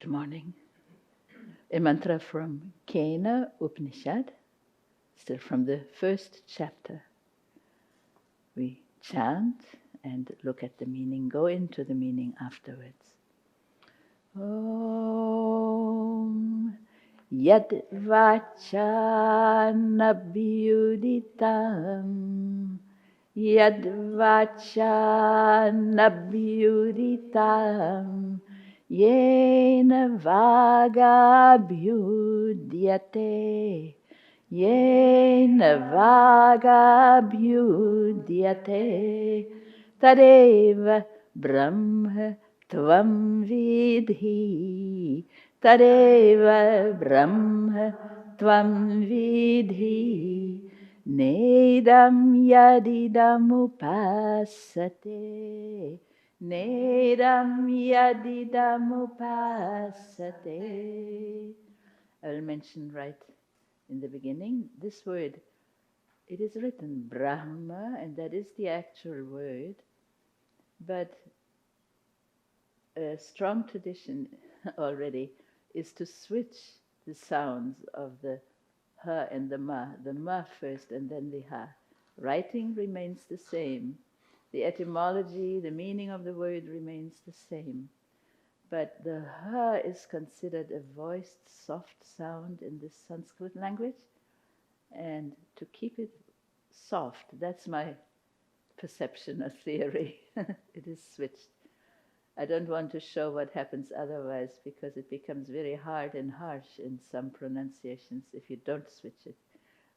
Good morning. A mantra from Kena Upanishad, still from the first chapter. We chant and look at the meaning, go into the meaning afterwards. Om Yad Vachanabhyuditam Yad Vachanabhyuditam Yena Vagabhyudyate Yena Vagabhyudyate Tadeva Brahma Tvam Vidhi Tadeva Brahma Tvam Vidhi Nedam Yadidam Upasate Nedam Yadidam Upasate. I will mention right in the beginning, this word, it is written Brahma, and that is the actual word, but a strong tradition already is to switch the sounds of the ha and the ma first and then the ha. Writing remains the same. The etymology, the meaning of the word remains the same. But the ha is considered a voiced, soft sound in the Sanskrit language. And to keep it soft, that's my perception or theory. It is switched. I don't want to show what happens otherwise because it becomes very hard and harsh in some pronunciations if you don't switch it.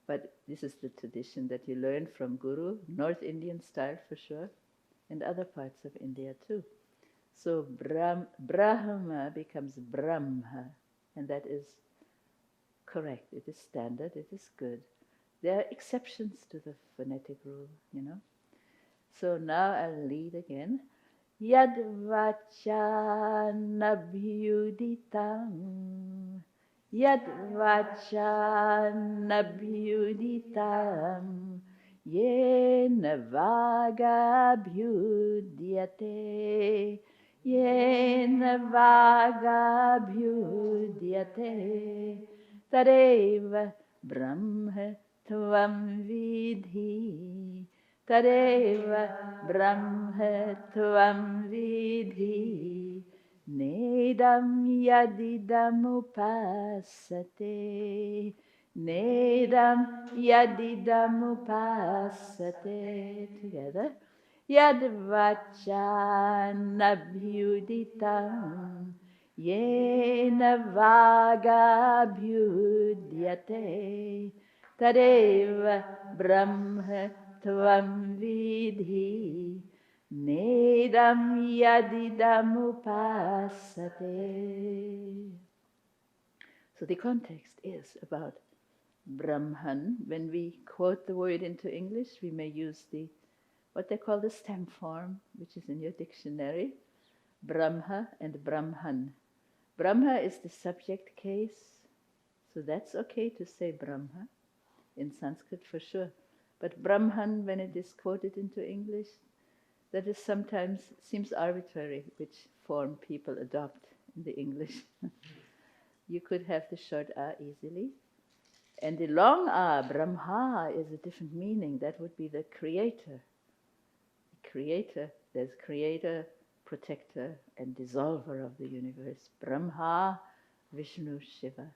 But this is the tradition that you learn from Guru, North Indian style for sure, and other parts of India too. So Brahma becomes Brahma, and that is correct. It is standard, it is good. There are exceptions to the phonetic rule, So now I'll lead again. Yad vachanabhyuditam Yad vachanabhyuditam Yena vagabhyudyate Yena vagabhyudyate Tadeva Brahma Tvam Vidhi Tadeva Brahma Tvam Vidhi Nedam Yadidam Upasate Nedam Yadidam Upasate. Together. Yad Vachanabhyuditam Yena Vagabhyudyate Tadeva Brahma Tvam Vidhi Nedam Yadidam Upasate. So the context is about Brahman. When we quote the word into English, we may use what they call the stem form, which is in your dictionary, Brahma and Brahman. Brahma is the subject case, so that's okay to say Brahma in Sanskrit for sure. But Brahman, when it is quoted into English, that is sometimes seems arbitrary which form people adopt in the English. You could have the short A easily. And the long A, Brahma, is a different meaning. That would be the creator. The creator, there's creator, protector, and dissolver of the universe. Brahma, Vishnu, Shiva.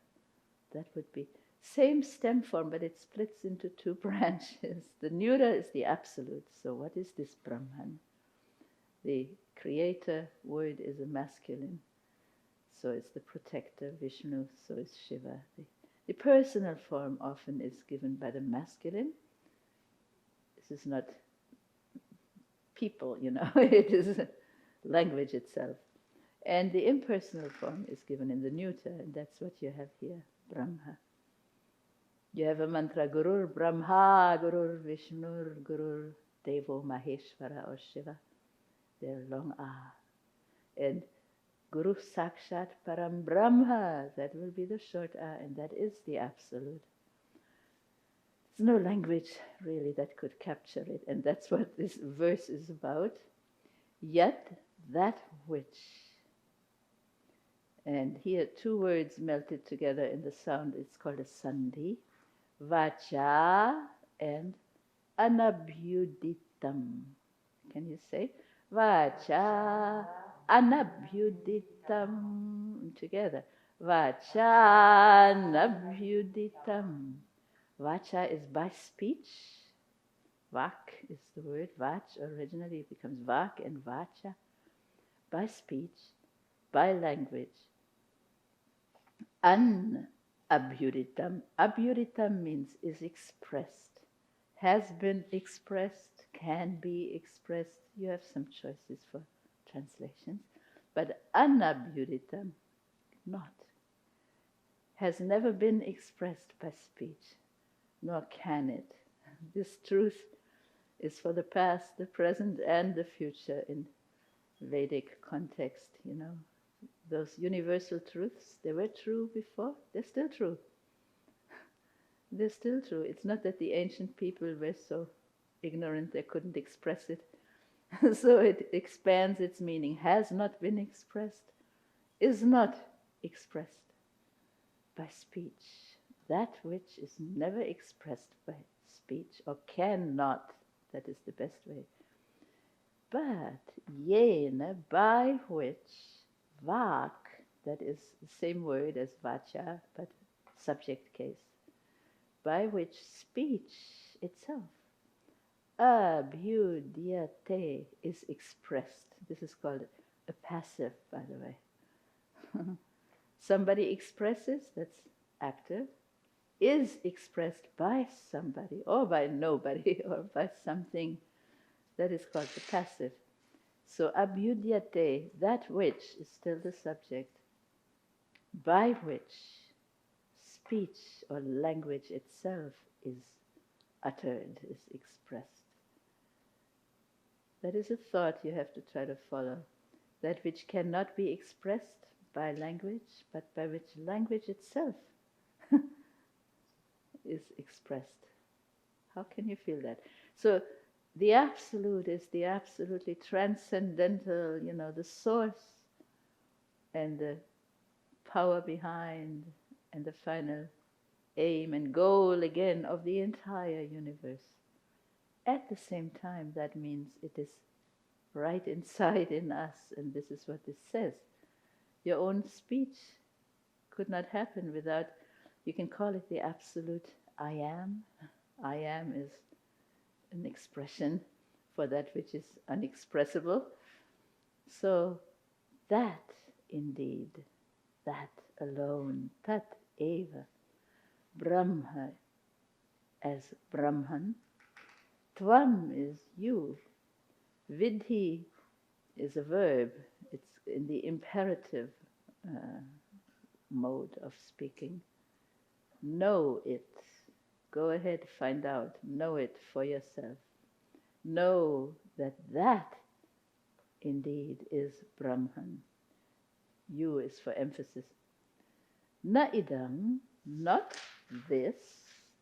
That would be same stem form, but it splits into two branches. The Neura is the absolute. So what is this Brahman? The creator word is a masculine. So it's the protector, Vishnu, so is Shiva. The personal form often is given by the masculine. This is not people, it is language itself. And the impersonal form is given in the neuter, and that's what you have here, Brahma. You have a mantra, Gurur Brahma, Gurur Vishnu, Gurur Devo Maheshvara or Shiva. They're long A. And Guru Sakshat Param Brahma, that will be the short A, and that is the absolute. There's no language really that could capture it, and that's what this verse is about. Yet that which. And here two words melted together in the sound, it's called a sandhi. Vacha and anabhyuditam. Can you say? Vacha anabhyuditam. Together. Vacha anabhyuditam. Vacha is by speech. Vak is the word. Vach originally it becomes vak and vacha. By speech, by language. Abhyuritam. Abhyuritam means is expressed, has been expressed, can be expressed. You have some choices for translations. But anabhyuritam, not. Has never been expressed by speech, nor can it. This truth is for the past, the present, and the future in Vedic context, you know. Those universal truths, they were true before, they're still true. They're still true. It's not that the ancient people were so ignorant they couldn't express it. So it expands its meaning. Has not been expressed, is not expressed by speech. That which is never expressed by speech, or cannot, that is the best way. But yena, by which, vak, that is the same word as vacha, but subject case, by which speech itself, abhyudyate, is expressed. This is called a passive, by the way. Somebody expresses, that's active, is expressed by somebody, or by nobody, or by something. That is called the passive. So abhyudyate, that which is still the subject, by which speech or language itself is uttered, is expressed. That is a thought you have to try to follow. That which cannot be expressed by language, but by which language itself is expressed. How can you feel that? So the absolute is the absolutely transcendental, you know, the source and the power behind and the final aim and goal again of the entire universe. At the same time, that means it is right inside in us, and this is what this says. Your own speech could not happen without, you can call it the absolute I am. I am is an expression for that which is unexpressible. So that indeed, that alone, tat eva, Brahma as Brahman, tvam is you, vidhi is a verb, it's in the imperative mode of speaking. Know it. Go ahead, find out. Know it for yourself. Know that that indeed is Brahman. You is for emphasis. Na idam, not this,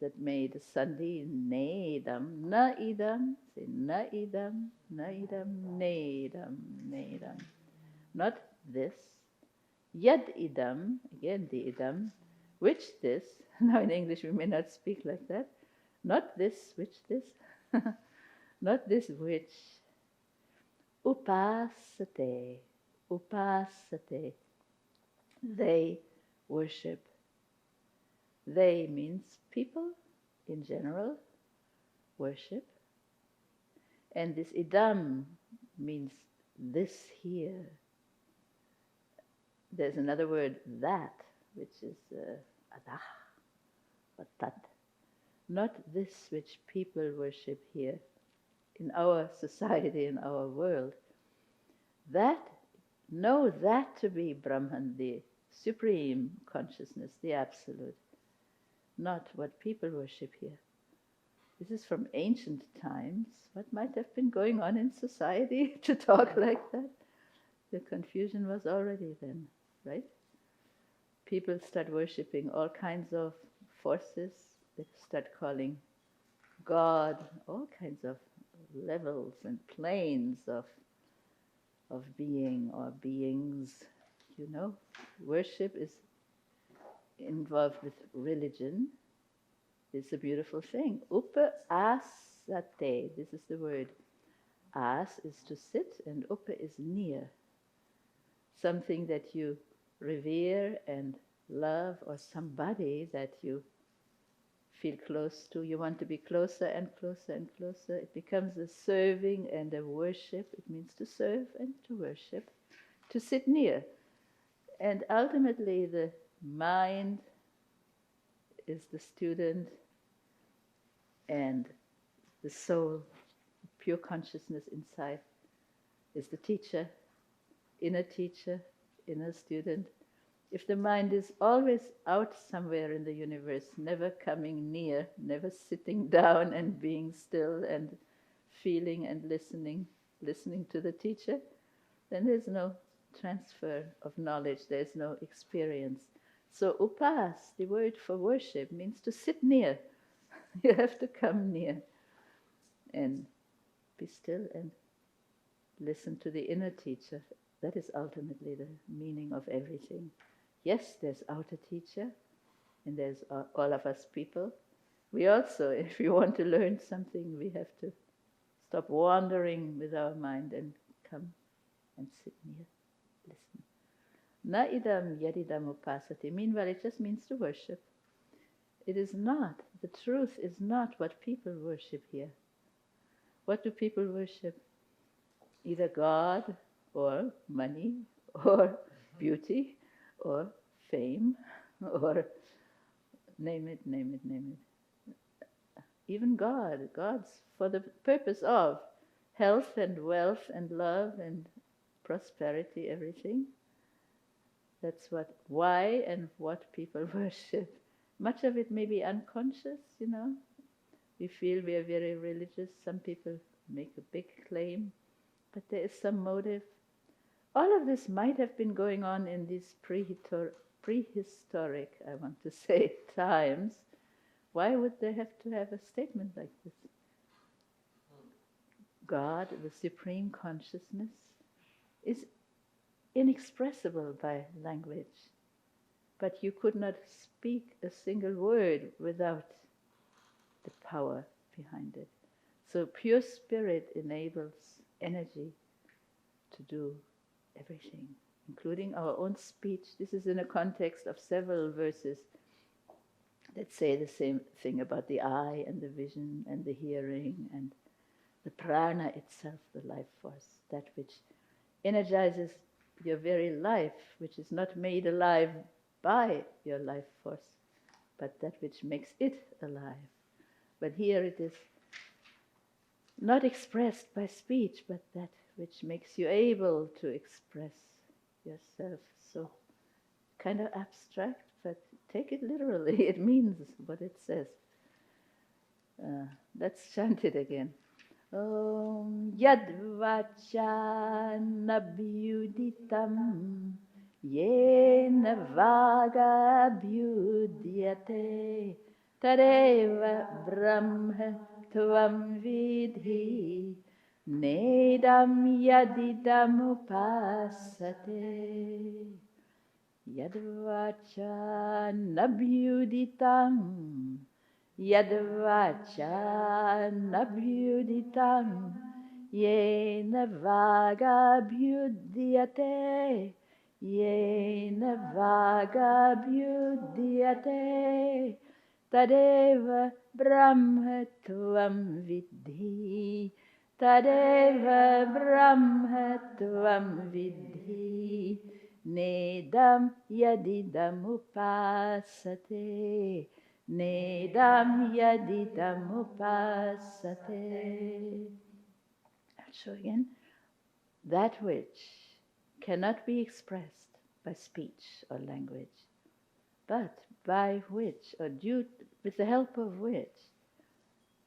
that made a sandhi, nedam, na idam, say na idam, nedam, nedam. Not this. Yad idam, again the idam, which this, now in English we may not speak like that, not this, which this, not this which, upasate, upasate, they worship. They means people in general worship. And this idam means this here. There's another word, that, which is adah, or tat. Not this which people worship here in our society, in our world. That, know that to be Brahman, the supreme consciousness, the absolute. Not what people worship here. This is from ancient times. What might have been going on in society to talk like that? The confusion was already then, right? People start worshipping all kinds of forces. They start calling God all kinds of levels and planes of being or beings, you know, worship is involved with religion. It's a beautiful thing. Upasate, this is the word. As is to sit and upa is near. Something that you revere and love, or somebody that you feel close to. You want to be closer and closer and closer. It becomes a serving and a worship. It means to serve and to worship, to sit near. And ultimately the mind is the student and the soul, pure consciousness inside, is the teacher, inner student. If the mind is always out somewhere in the universe, never coming near, never sitting down and being still and feeling and listening to the teacher, then there's no transfer of knowledge, there's no experience. So upas, the word for worship, means to sit near. You have to come near and be still and listen to the inner teacher. That is ultimately the meaning of everything. Yes, there's outer teacher, and there's all of us people. We also, if we want to learn something, we have to stop wandering with our mind and come and sit near, listen. Na idam yadidam upasati. Meanwhile, it just means to worship. It is not, the truth is not what people worship here. What do people worship? Either God, or money, or beauty, or fame, or name it. Even God's for the purpose of health and wealth and love and prosperity, everything. That's why and what people worship. Much of it may be unconscious, you know. We feel we are very religious. Some people make a big claim, but there is some motive. All of this might have been going on in these prehistoric, I want to say, times. Why would they have to have a statement like this? God, the Supreme Consciousness, is inexpressible by language. But you could not speak a single word without the power behind it. So pure spirit enables energy to do everything, including our own speech. This is in a context of several verses that say the same thing about the eye and the vision and the hearing and the prana itself, the life force, that which energizes your very life, which is not made alive by your life force, but that which makes it alive. But here it is not expressed by speech, but that which makes you able to express yourself. So kind of abstract, but take it literally. It means what it says. Let's chant it again. Om Yadvacha Nabhyuditam Yena Vaga Bhyudyate Tadeva Brahma Tvam Vidhi Nedam Yadidam Upasate. Yadvacha Nabhyuditam Yadvacha nabhyuditam yena vaga bhyudyate yena vaga bhyudyate tadeva brahma tvam vidhi tadeva brahma tvam vidhi nedam yadidam upasate Nedam yadidam upasate. I'll show again. That which cannot be expressed by speech or language, but by which, or due, with the help of which,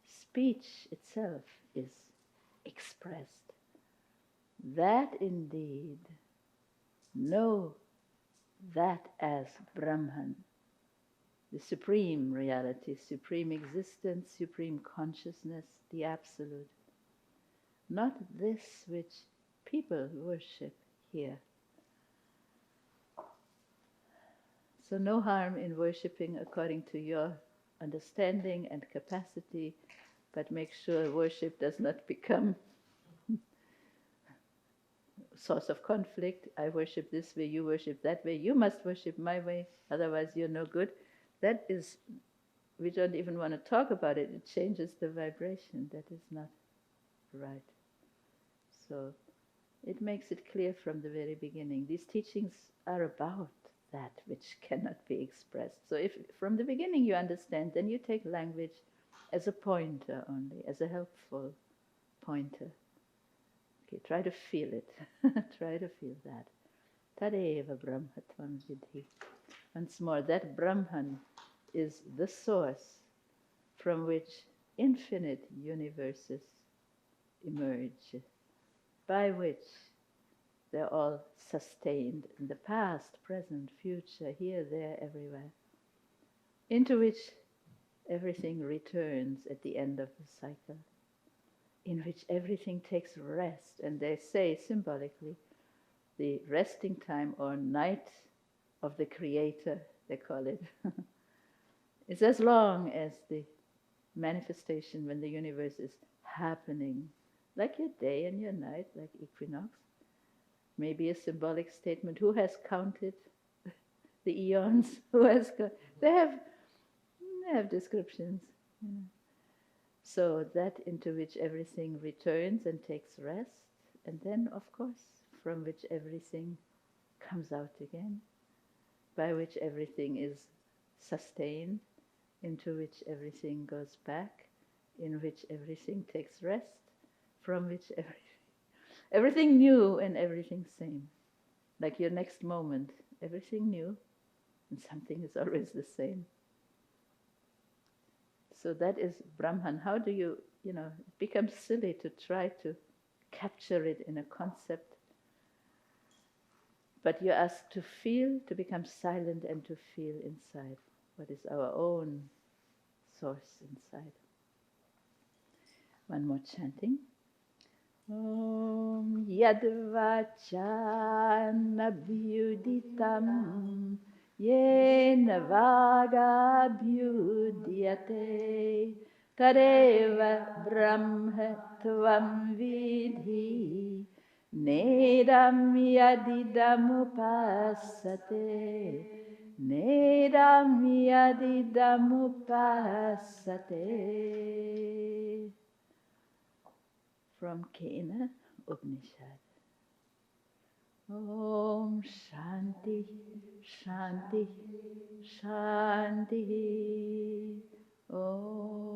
speech itself is expressed. That indeed, know that as Brahman, the supreme reality, supreme existence, supreme consciousness, the absolute. Not this which people worship here. So no harm in worshipping according to your understanding and capacity, but make sure worship does not become source of conflict. I worship this way, you worship that way, you must worship my way, otherwise you're no good. That is, we don't even want to talk about it. It changes the vibration. That is not right. So it makes it clear from the very beginning. These teachings are about that which cannot be expressed. So if from the beginning you understand, then you take language as a pointer only, as a helpful pointer. Okay, try to feel it. Try to feel that. Tadeva Brahmatvam Vidhi. Once more, that Brahman is the source from which infinite universes emerge, by which they're all sustained in the past, present, future, here, there, everywhere, into which everything returns at the end of the cycle, in which everything takes rest. And they say symbolically, the resting time or night of the Creator, they call it, is as long as the manifestation when the universe is happening, like your day and your night, like equinox. Maybe a symbolic statement. Who has counted the eons? Who has they have descriptions. You know. So that into which everything returns and takes rest, and then, of course, from which everything comes out again, by which everything is sustained, into which everything goes back, in which everything takes rest, from which everything new and everything same. Like your next moment, everything new and something is always the same. So that is Brahman. How do you, it becomes silly to try to capture it in a concept. But you're asked to feel, to become silent and to feel inside what is our own source inside. One more chanting. Om yadvachanabhyuditam yena vagabhyudyate tadeva brahmatvam vidhi nedam yadidamupasate nedam yadidamupasate. From Kena Upanishad. Om Shanti, Shanti, Shanti. Om